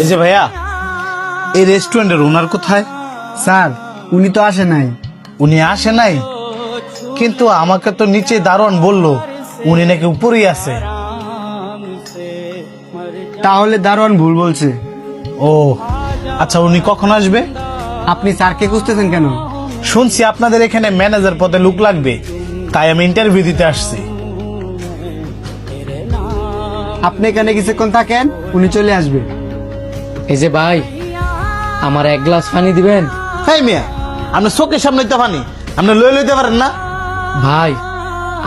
এই যে ভাইয়া, এই রেস্টুরেন্টের ওনার কোথায়? স্যার উনি তো আসে নাই। উনি আসে নাই, কিন্তু আমাকে তো নিচে দারোয়ান বললো উনি নাকি উপরেই আছে। তাহলে দারোয়ান ভুল বলছে। ও আচ্ছা, উনি কখন আসবে? আপনি স্যারকে খুঁজতেছেন কেন? শুনছি আপনাদের এখানে ম্যানেজার পদে লোক লাগবে, তাই আমি ইন্টারভিউ দিতে আসছি। আপনি এখানে কিছুক্ষণ থাকেন, উনি চলে আসবে। এই যে ভাই, আমার এক গ্লাস পানি দিবেন? হ্যাঁ মিয়া, আপনার চোখের সামনে তো পানি, আপনি লয়ে লইতে পারেন না? ভাই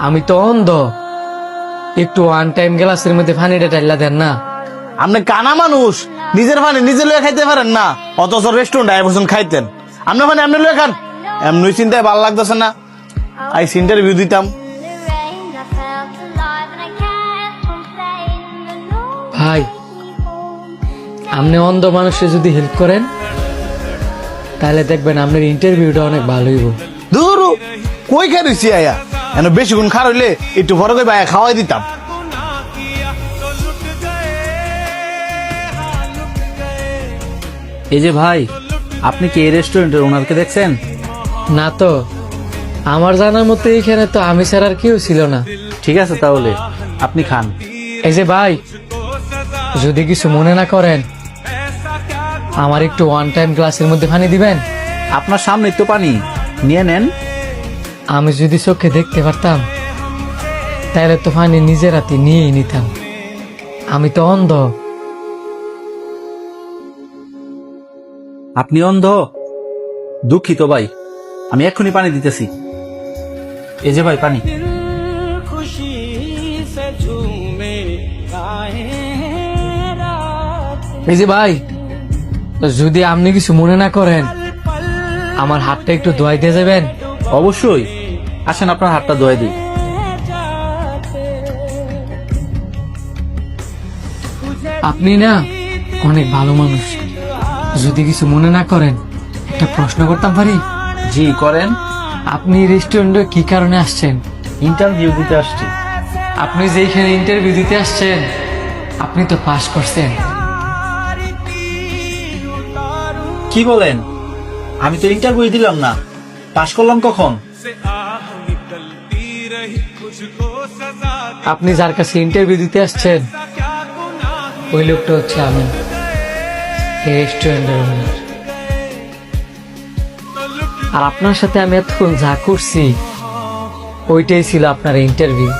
আমি তো অন্ধ, একটু ওয়ান টাইম গ্লাসের মধ্যে পানিটা ঢাইলা দেন না। আপনি কানা মানুষ, নিজের পানি নিজে লয়ে খাইতে পারেন না, অথচ রেস্টুরেন্ট আয় বসুন খাইতেন। আপনার পানি আপনি লয়ে খান, এমনি চিন্তায় ভালো লাগতেছে না। আইস ইন্টারভিউ দিতাম। ভাই আপনি অন্ধ মানুষের যদি হেল্প করেন তাহলে দেখবেন আপনার ইন্টারভিউটা অনেক ভালো হইব। দূর কই খাইছি আয়া, এন বেশি গুণ খার হইলে একটু বড় করে আয়া খাওয়াই দিতাম। এই যে ভাই, আপনি কি এই রেস্টুরেন্টের ওনারকে দেখছেন? না তো, আমার জানার মতো এইখানে তো আমি ছাড়া আর কেউ ছিল না। ঠিক আছে, তাহলে আপনি খান। এই যে ভাই, যদি কিছু মনে না করেন আমার একটু ওয়ান টাইম গ্লাসের মধ্যে পানি দিবেন? আপনার সামনে তো পানি, নিয়ে নেন। আমি যদি চোখে দেখতে পারতাম তাহলে তো পানি নিজের হাতে নিয়েই নিতাম, আমি তো অন্ধ। আপনি অন্ধ? দুঃখিত ভাই, আমি এক্ষুনি পানি দিতেছি। এই যে ভাই পানি। এই যে ভাই, যদি আপনি কিছু মনে না করেন আমার হাতটা একটু ধোয়াই দিয়ে যাবেন? অবশ্যই, আসেন আপনার হাতটা ধুয়ে দিই। আপনি না অনেক ভালো মানুষ, যদি কিছু মনে না করেন একটা প্রশ্ন করতাম পারি? জি করেন। আপনি রেস্টুরেন্টে কি কারণে আসছেন? ইন্টারভিউ দিতে আসছি। আপনি যে এখানে ইন্টারভিউ দিতে আসছেন আপনি তো পাস করছেন। কি বলেন? আমি তো ইন্টারভিউ দিলাম না, পাশ করলাম কখন? আপনি যার কাছে ইন্টারভিউ দিতে আসছেন ওই লোকটা হচ্ছে আমি, এই রেস্টুরেন্টের ওনার। আর আপনার সাথে আমি এতক্ষণ যা করছি ওইটাই ছিল আপনার ইন্টারভিউ।